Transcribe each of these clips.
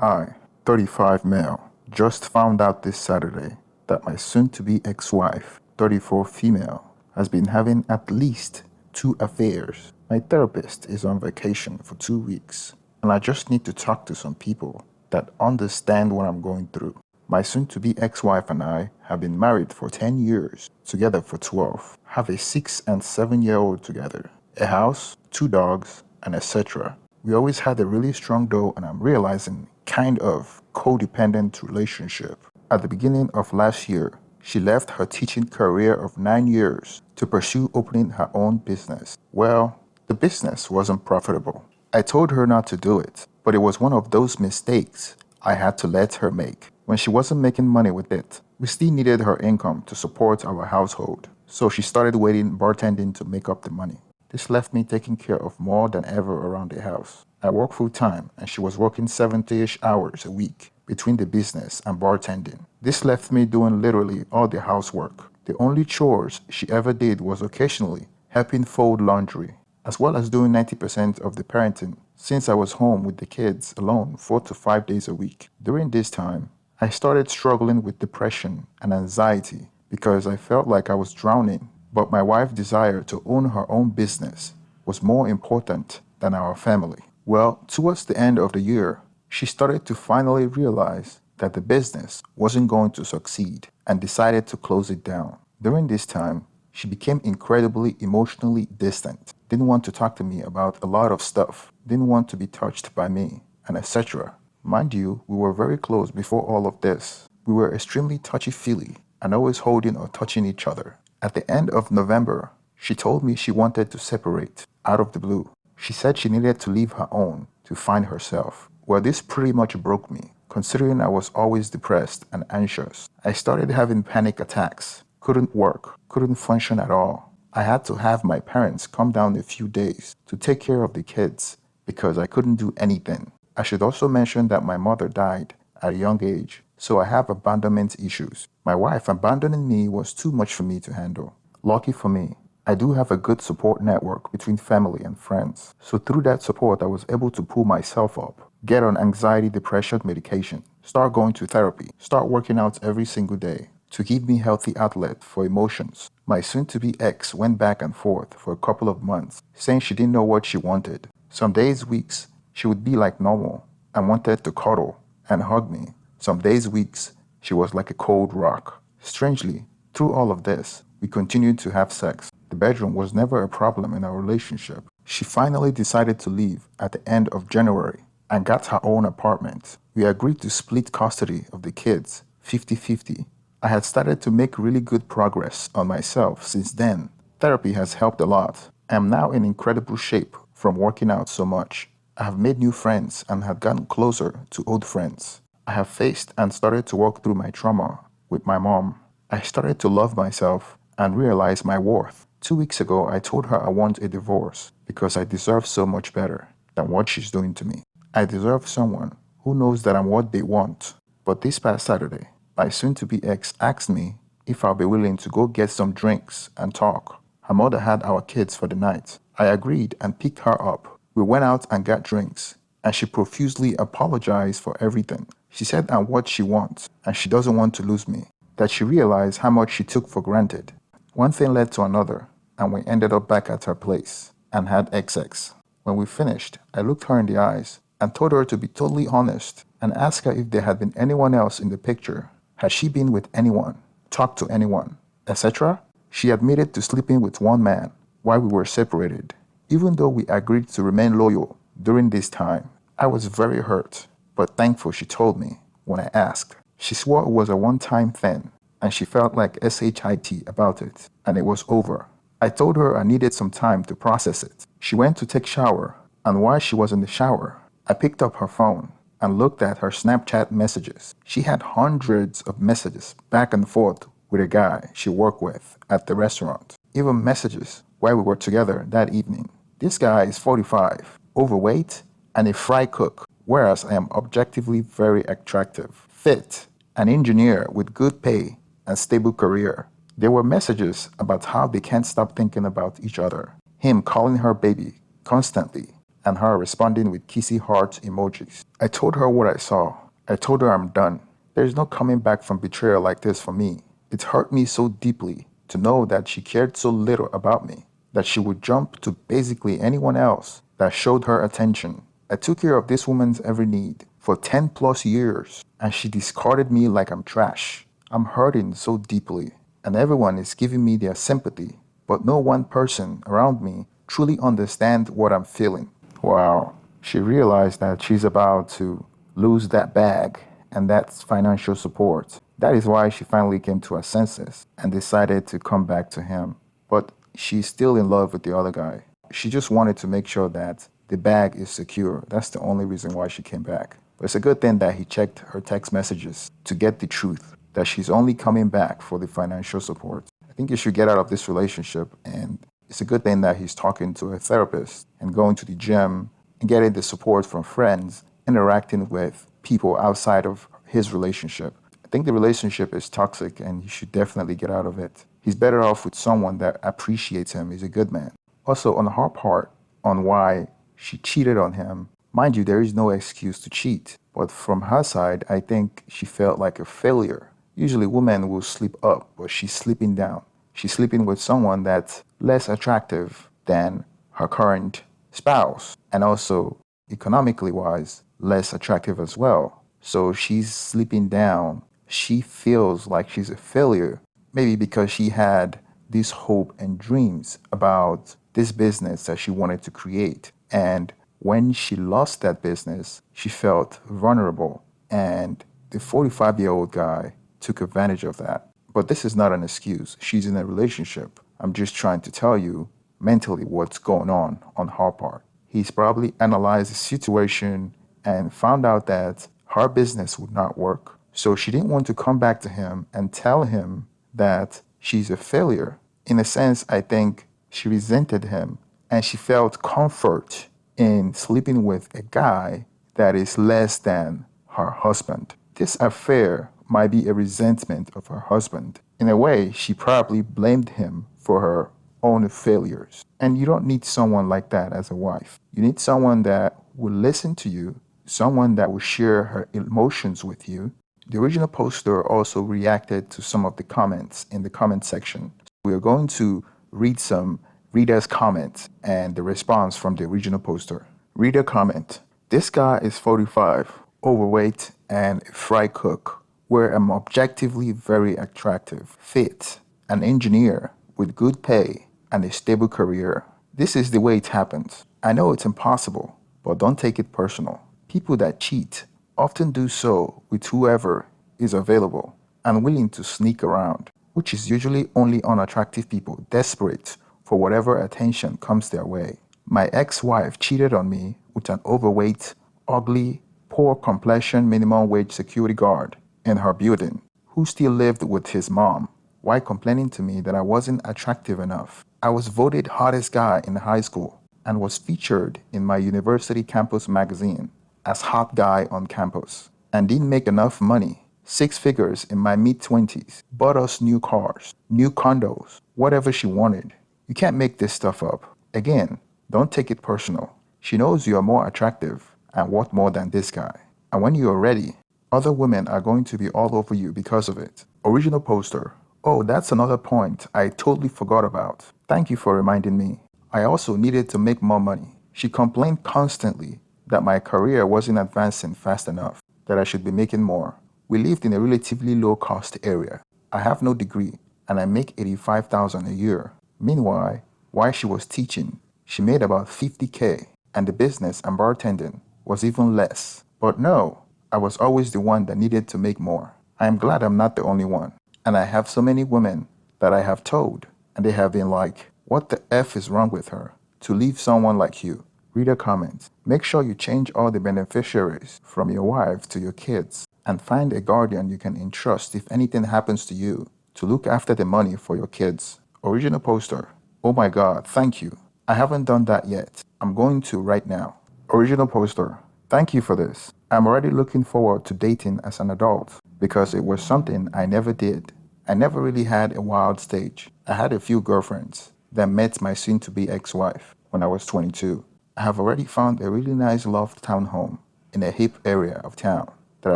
I, 35 male, just found out this Saturday that my soon-to-be ex-wife, 34 female, has been having at least 2 affairs. My therapist is on vacation for 2 weeks, and I just need to talk to some people that understand what I'm going through. My soon-to-be ex-wife and I have been married for 10 years, together for 12, have a 6 and 7-year-old together, a house, 2 dogs, and etc. We always had a really strong though, and I'm realizing kind of codependent relationship. At the beginning of last year, she left her teaching career of 9 years to pursue opening her own business. Well, the business wasn't profitable. I told her not to do it, but it was one of those mistakes I had to let her make. When she wasn't making money with it, we still needed her income to support our household, so she started waiting bartending to make up the money. This left me taking care of more than ever around the house. I work full time and she was working 70-ish hours a week between the business and bartending. This left me doing literally all the housework. The only chores she ever did was occasionally helping fold laundry, as well as doing 90% of the parenting since I was home with the kids alone 4 to 5 days a week. During this time, I started struggling with depression and anxiety because I felt like I was drowning. But my wife's desire to own her own business was more important than our family. Well, towards the end of the year, she started to finally realize that the business wasn't going to succeed and decided to close it down. During this time, she became incredibly emotionally distant, didn't want to talk to me about a lot of stuff, didn't want to be touched by me, and etc. Mind you, we were very close before all of this. We were extremely touchy-feely and always holding or touching each other. At the end of November, she told me she wanted to separate out of the blue. She said she needed to leave her own to find herself. Well, this pretty much broke me, considering I was always depressed and anxious. I started having panic attacks, couldn't work, couldn't function at all. I had to have my parents come down a few days to take care of the kids because I couldn't do anything. I should also mention that my mother died at a young age, so I have abandonment issues. My wife abandoning me was too much for me to handle. Lucky for me, I do have a good support network between family and friends. So through that support, I was able to pull myself up, get on anxiety depression medication, start going to therapy, start working out every single day to give me healthy outlet for emotions. My soon-to-be ex went back and forth for a couple of months, saying she didn't know what she wanted. Some days, weeks, she would be like normal and wanted to cuddle and hug me. Some days, weeks, she was like a cold rock. Strangely, through all of this, we continued to have sex. The bedroom was never a problem in our relationship. She finally decided to leave at the end of January and got her own apartment. We agreed to split custody of the kids, 50-50. I had started to make really good progress on myself since then. Therapy has helped a lot. I am now in incredible shape from working out so much. I have made new friends and have gotten closer to old friends. I have faced and started to work through my trauma with my mom. I started to love myself and realize my worth. 2 weeks ago, I told her I want a divorce because I deserve so much better than what she's doing to me. I deserve someone who knows that I'm what they want. But this past Saturday, my soon-to-be ex asked me if I'll be willing to go get some drinks and talk. Her mother had our kids for the night. I agreed and picked her up. We went out and got drinks, and she profusely apologized for everything. She said I'm what she wants, and she doesn't want to lose me, that she realized how much she took for granted. One thing led to another, and we ended up back at her place and had XX. When we finished, I looked her in the eyes and told her to be totally honest and asked her if there had been anyone else in the picture. Had she been with anyone, talked to anyone, etc.? She admitted to sleeping with one man while we were separated. Even though we agreed to remain loyal during this time, I was very hurt, but thankful she told me when I asked. She swore it was a one-time thing, and she felt like SHIT about it, and it was over. I told her I needed some time to process it. She went to take shower, and while she was in the shower, I picked up her phone and looked at her Snapchat messages. She had hundreds of messages back and forth with a guy she worked with at the restaurant. Even messages while we were together that evening. This guy is 45, overweight, and a fry cook, whereas I am objectively very attractive, fit, an engineer with good pay and stable career. There were messages about how they can't stop thinking about each other. Him calling her baby constantly, and her responding with kissy heart emojis. I told her what I saw. I told her I'm done. There's no coming back from betrayal like this for me. It hurt me so deeply to know that she cared so little about me, that she would jump to basically anyone else that showed her attention. I took care of this woman's every need for 10 plus years, and she discarded me like I'm trash. I'm hurting so deeply, and everyone is giving me their sympathy, but no one person around me truly understands what I'm feeling. Wow. She realized that she's about to lose that bag, and that's financial support. That is why she finally came to her senses and decided to come back to him. But she's still in love with the other guy. She just wanted to make sure that the bag is secure. That's the only reason why she came back. But it's a good thing that he checked her text messages to get the truth, that she's only coming back for the financial support. I think you should get out of this relationship, and it's a good thing that he's talking to a therapist and going to the gym and getting the support from friends, interacting with people outside of his relationship. I think the relationship is toxic and he should definitely get out of it. He's better off with someone that appreciates him. He's a good man. Also, on her part, on why she cheated on him, mind you, there is no excuse to cheat. But from her side, I think she felt like a failure. Usually women will sleep up, but she's sleeping down. She's sleeping with someone that's less attractive than her current spouse, and also economically wise, less attractive as well. So she's sleeping down. She feels like she's a failure, maybe because she had this hope and dreams about this business that she wanted to create. And when she lost that business, she felt vulnerable. And the 45-year-old guy took advantage of that. But this is not an excuse. She's in a relationship. I'm just trying to tell you mentally what's going on her part. He's probably analyzed the situation and found out that her business would not work. So she didn't want to come back to him and tell him that she's a failure. In a sense, I think she resented him and she felt comfort in sleeping with a guy that is less than her husband. This affair might be a resentment of her husband. In a way, she probably blamed him for her own failures. And you don't need someone like that as a wife. You need someone that will listen to you, someone that will share her emotions with you. The original poster also reacted to some of the comments in the comment section. We are going to read some readers' comments and the response from the original poster. Reader comment: this guy is 45, overweight, and a fry cook, where I'm objectively very attractive, fit, an engineer with good pay and a stable career. This is the way it happens. I know it's impossible, but don't take it personal. People that cheat often do so with whoever is available and willing to sneak around, which is usually only unattractive people desperate for whatever attention comes their way. My ex-wife cheated on me with an overweight, ugly, poor complexion minimum wage security guard in her building who still lived with his mom while complaining to me that I wasn't attractive enough. I was voted hottest guy in high school and was featured in my university campus magazine as hot guy on campus and didn't make enough money, 6 figures in my mid-20s, bought us new cars, new condos, whatever she wanted. You can't make this stuff up. Again, don't take it personal. She knows you are more attractive and worth more than this guy. And when you are ready, other women are going to be all over you because of it. Original poster. Oh, that's another point I totally forgot about. Thank you for reminding me. I also needed to make more money. She complained constantly that my career wasn't advancing fast enough, that I should be making more. We lived in a relatively low-cost area. I have no degree, and I make $85,000 a year. Meanwhile, while she was teaching, she made about $50K, and the business and bartending was even less. But no, I was always the one that needed to make more. I am glad I'm not the only one. And I have so many women that I have told, and they have been like, what the F is wrong with her to leave someone like you? Reader comments: make sure you change all the beneficiaries from your wife to your kids and find a guardian you can entrust if anything happens to you to look after the money for your kids. Original poster. Oh my God, thank you. I haven't done that yet. I'm going to right now. Original poster. Thank you for this. I'm already looking forward to dating as an adult because it was something I never did. I never really had a wild stage. I had a few girlfriends, then met my soon-to-be ex-wife when I was 22. I have already found a really nice loft townhome in a hip area of town that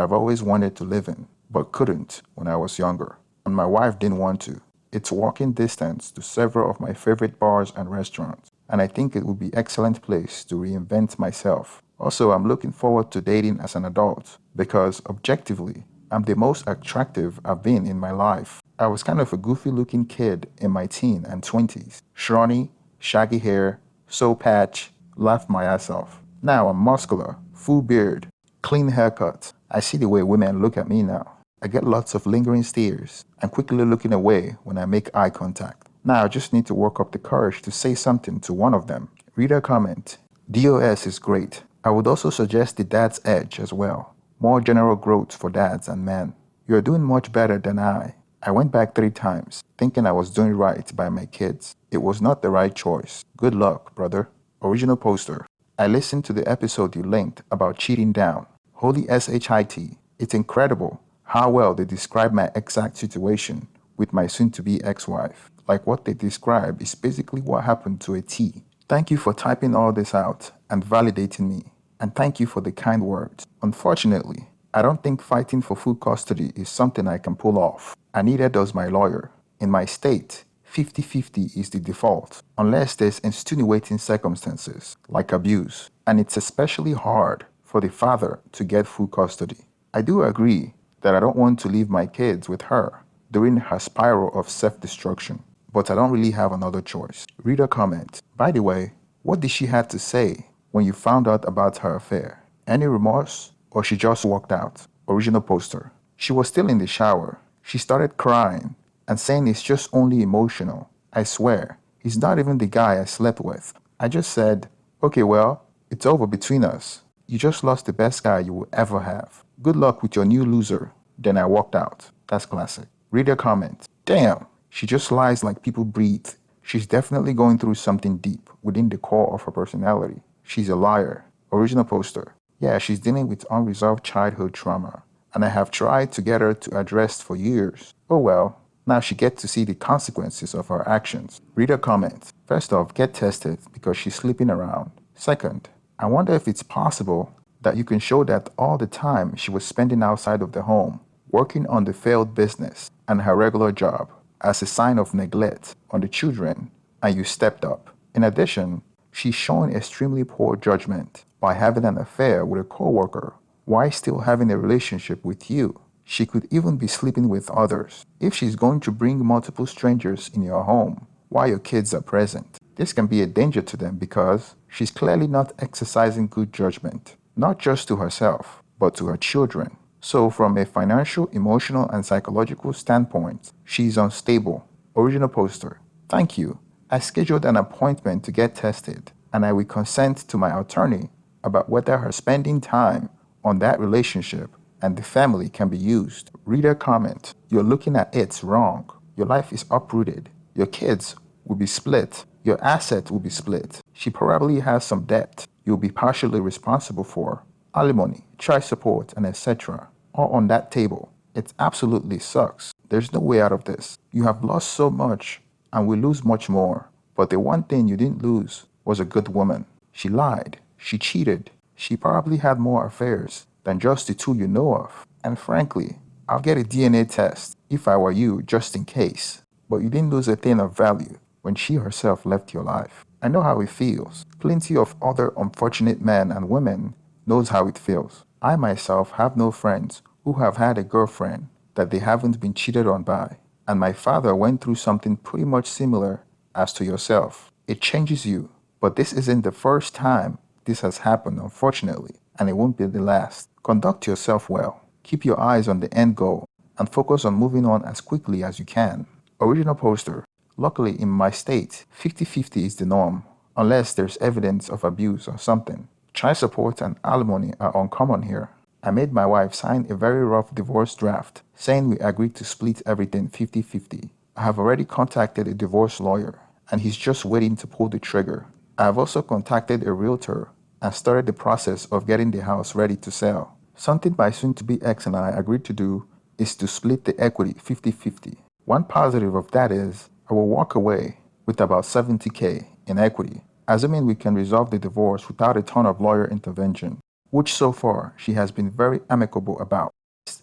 I've always wanted to live in, but couldn't when I was younger, and my wife didn't want to. It's walking distance to several of my favorite bars and restaurants, and I think it would be excellent place to reinvent myself. Also, I'm looking forward to dating as an adult because objectively, I'm the most attractive I've been in my life. I was kind of a goofy looking kid in my teen and 20s. Scrawny, shaggy hair, soul patch, laughed my ass off. Now I'm muscular, full beard, clean haircut. I see the way women look at me now. I get lots of lingering stares and quickly looking away when I make eye contact. Now I just need to work up the courage to say something to one of them. Reader comment. DOS is great. I would also suggest the Dad's Edge as well. More general growth for dads and men. You're doing much better than I. I went back 3 times, thinking I was doing right by my kids. It was not the right choice. Good luck, brother. Original poster. I listened to the episode you linked about cheating down. Holy SHIT. It's incredible how well they describe my exact situation with my soon-to-be ex-wife. Like what they describe is basically what happened to a T. Thank you for typing all this out and validating me. And thank you for the kind words. Unfortunately, I don't think fighting for full custody is something I can pull off, and neither does my lawyer. In my state, 50-50 is the default, unless there's extenuating circumstances, like abuse, and it's especially hard for the father to get full custody. I do agree that I don't want to leave my kids with her during her spiral of self-destruction, but I don't really have another choice. Reader comment. By the way, what did she have to say when you found out about her affair? Any remorse? Or she just walked out? Original poster. She was still in the shower. She started crying and saying it's just only emotional. I swear, he's not even the guy I slept with. I just said, okay, well, it's over between us. You just lost the best guy you will ever have. Good luck with your new loser. Then I walked out. That's classic. Reader comment. Damn, she just lies like people breathe. She's definitely going through something deep within the core of her personality. She's a liar. Original poster. Yeah, she's dealing with unresolved childhood trauma, and I have tried to get her to address for years. Oh well, now she gets to see the consequences of her actions. Reader comment. First off, get tested because she's sleeping around. Second, I wonder if it's possible that you can show that all the time she was spending outside of the home, working on the failed business and her regular job, as a sign of neglect on the children, and you stepped up. In addition, she's showing extremely poor judgment by having an affair with a coworker while still having a relationship with you. She could even be sleeping with others. If she's going to bring multiple strangers in your home while your kids are present, this can be a danger to them because she's clearly not exercising good judgment, not just to herself, but to her children. So from a financial, emotional, and psychological standpoint, she's unstable. Original poster. Thank you. I scheduled an appointment to get tested, and I will consent to my attorney about whether her spending time on that relationship and the family can be used. Reader comment. You're looking at it wrong. Your life is uprooted. Your kids will be split. Your asset will be split. She probably has some debt you'll be partially responsible for. Alimony, child support, and etc. all on that table. It absolutely sucks. There's no way out of this. You have lost so much and will lose much more. But the one thing you didn't lose was a good woman. She lied. She cheated. She probably had more affairs than just the 2 you know of. And frankly, I'll get a DNA test if I were you just in case. But you didn't lose a thing of value when she herself left your life. I know how it feels. Plenty of other unfortunate men and women knows how it feels. I myself have no friends who have had a girlfriend that they haven't been cheated on by. And my father went through something pretty much similar as to yourself. It changes you. But this isn't the first time this has happened, unfortunately, and it won't be the last. Conduct yourself well. Keep your eyes on the end goal and focus on moving on as quickly as you can. Original poster. Luckily, in my state, 50-50 is the norm, unless there's evidence of abuse or something. Child support and alimony are uncommon here. I made my wife sign a very rough divorce draft, saying we agreed to split everything 50-50. I have already contacted a divorce lawyer, and he's just waiting to pull the trigger. I have also contacted a realtor and started the process of getting the house ready to sell. Something my soon-to-be ex and I agreed to do is to split the equity 50-50. One positive of that is I will walk away with about $70K in equity assuming we can resolve the divorce without a ton of lawyer intervention, which so far she has been very amicable about.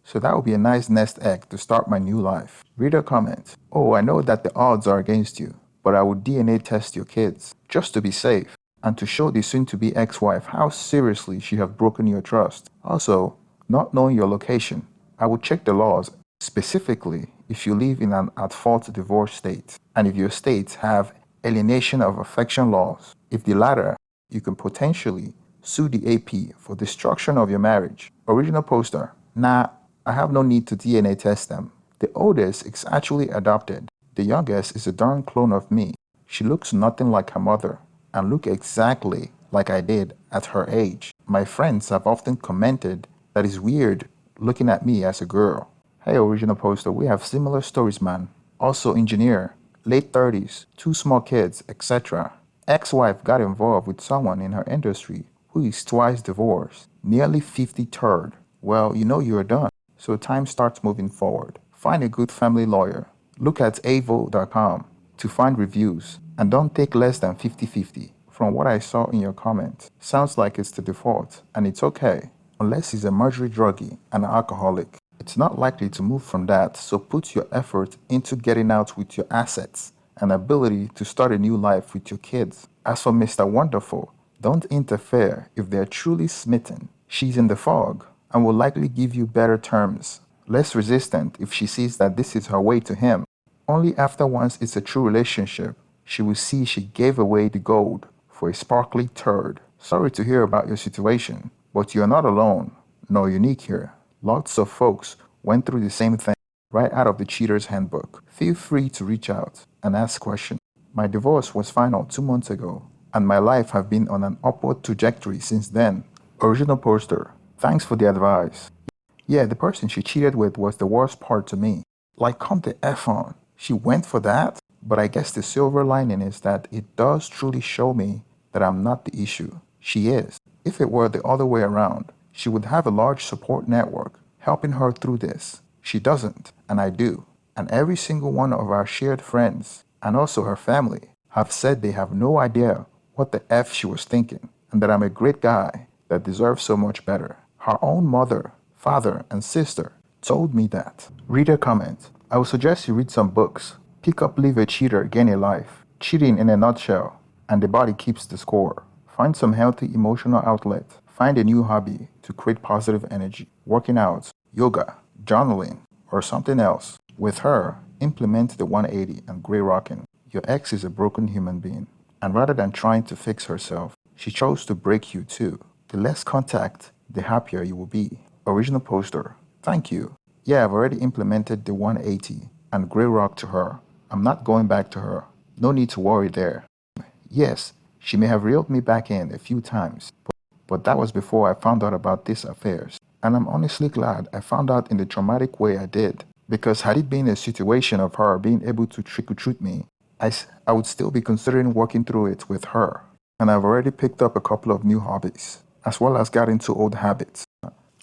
So that would be a nice nest egg to start my new life. Reader comment, oh, I know that the odds are against you, but I would DNA test your kids, just to be safe, and to show the soon-to-be ex-wife how seriously she have broken your trust. Also, not knowing your location, I would check the laws, specifically if you live in an at-fault divorce state, and if your states have alienation of affection laws. If the latter, you can potentially sue the AP for destruction of your marriage. Original poster, nah, I have no need to DNA test them. The oldest is actually adopted. The youngest is a darn clone of me. She looks nothing like her mother and look exactly like I did at her age. My friends have often commented that it's weird looking at me as a girl. Hey, original poster, we have similar stories, man. Also, engineer, late 30s, two small kids, etc. Ex-wife got involved with someone in her industry who is twice divorced, nearly 53rd. Well, you know you're done. So time starts moving forward. Find a good family lawyer. Look at avo.com to find reviews and don't take less than 50-50. From what I saw in your comment, sounds like it's the default and it's okay, unless he's a murdery druggie and an alcoholic. It's not likely to move from that, so put your effort into getting out with your assets and ability to start a new life with your kids. As for Mr. Wonderful, don't interfere if they're truly smitten. She's in the fog and will likely give you better terms, less resistant if she sees that this is her way to him. Only after once it's a true relationship, she will see she gave away the gold for a sparkly turd. Sorry to hear about your situation, but you're not alone, nor unique here. Lots of folks went through the same thing right out of the Cheater's Handbook. Feel free to reach out and ask questions. My divorce was final 2 months ago, and my life have been on an upward trajectory since then. Original poster, thanks for the advice. Yeah, the person she cheated with was the worst part to me. Like, come the F on. She went for that? But I guess the silver lining is that it does truly show me that I'm not the issue. She is. If it were the other way around, she would have a large support network helping her through this. She doesn't, and I do. And every single one of our shared friends, and also her family, have said they have no idea what the F she was thinking, and that I'm a great guy that deserves so much better. Her own mother, father, and sister told me that. Reader comment, I would suggest you read some books. Pick up Live a Cheater, Gain a Life, Cheating in a Nutshell, and The Body Keeps the Score. Find some healthy emotional outlet. Find a new hobby to create positive energy. Working out, yoga, journaling, or something else. With her, implement the 180 and gray rocking. Your ex is a broken human being, and rather than trying to fix herself, she chose to break you too. The less contact, the happier you will be. Original poster, thank you. Yeah, I've already implemented the 180 and gray rock to her. I'm not going back to her. No need to worry there. Yes, she may have reeled me back in a few times, but that was before I found out about these affairs. And I'm honestly glad I found out in the traumatic way I did, because had it been a situation of her being able to trick-or-treat me, I would still be considering working through it with her. And I've already picked up a couple of new hobbies, as well as got into old habits.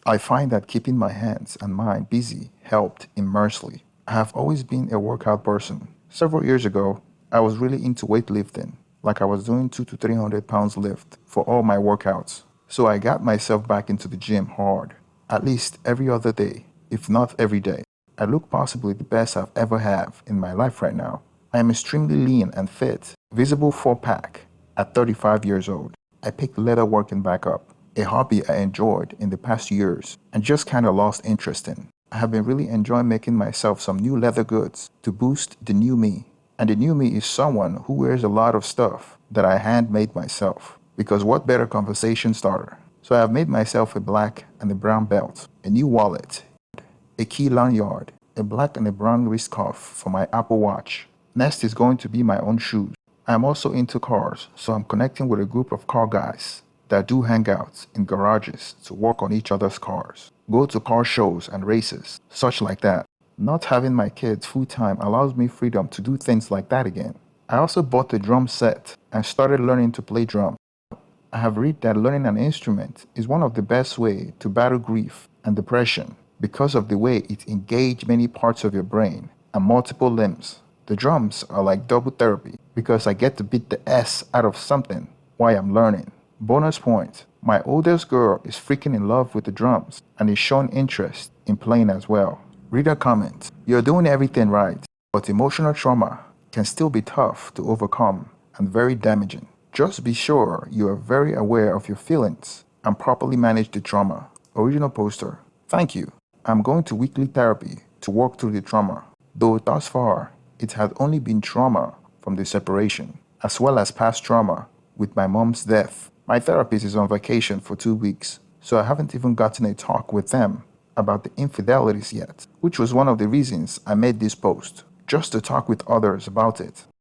I find that keeping my hands and mind busy helped immensely. I have always been a workout person. Several years ago, I was really into weightlifting, like I was doing 200 to 300 pounds lift for all my workouts. So I got myself back into the gym hard, at least every other day, if not every day. I look possibly the best I've ever have in my life right now. I am extremely lean and fit, visible 4-pack at 35 years old. I picked leather working back up, a hobby I enjoyed in the past years and just kind of lost interest in. I have been really enjoying making myself some new leather goods to boost the new me. And the new me is someone who wears a lot of stuff that I handmade myself. Because what better conversation starter? So I have made myself a black and a brown belt, a new wallet, a key lanyard, a black and a brown wrist cuff for my Apple Watch. Next is going to be my own shoes. I am also into cars, so I'm connecting with a group of car guys that do hangouts in garages to work on each other's cars, go to car shows and races, such like that. Not having my kids full-time allows me freedom to do things like that again. I also bought a drum set and started learning to play drum. I have read that learning an instrument is one of the best ways to battle grief and depression because of the way it engages many parts of your brain and multiple limbs. The drums are like double therapy because I get to beat the S out of something while I'm learning. Bonus point, my oldest girl is freaking in love with the drums and is showing interest in playing as well. Reader comment, you're doing everything right, but emotional trauma can still be tough to overcome and very damaging. Just be sure you are very aware of your feelings and properly manage the trauma. Original poster. Thank you. I'm going to weekly therapy to work through the trauma, though thus far it had only been trauma from the separation, as well as past trauma with my mom's death. My therapist is on vacation for 2 weeks, so I haven't even gotten a talk with them about the infidelities yet, which was one of the reasons I made this post, just to talk with others about it.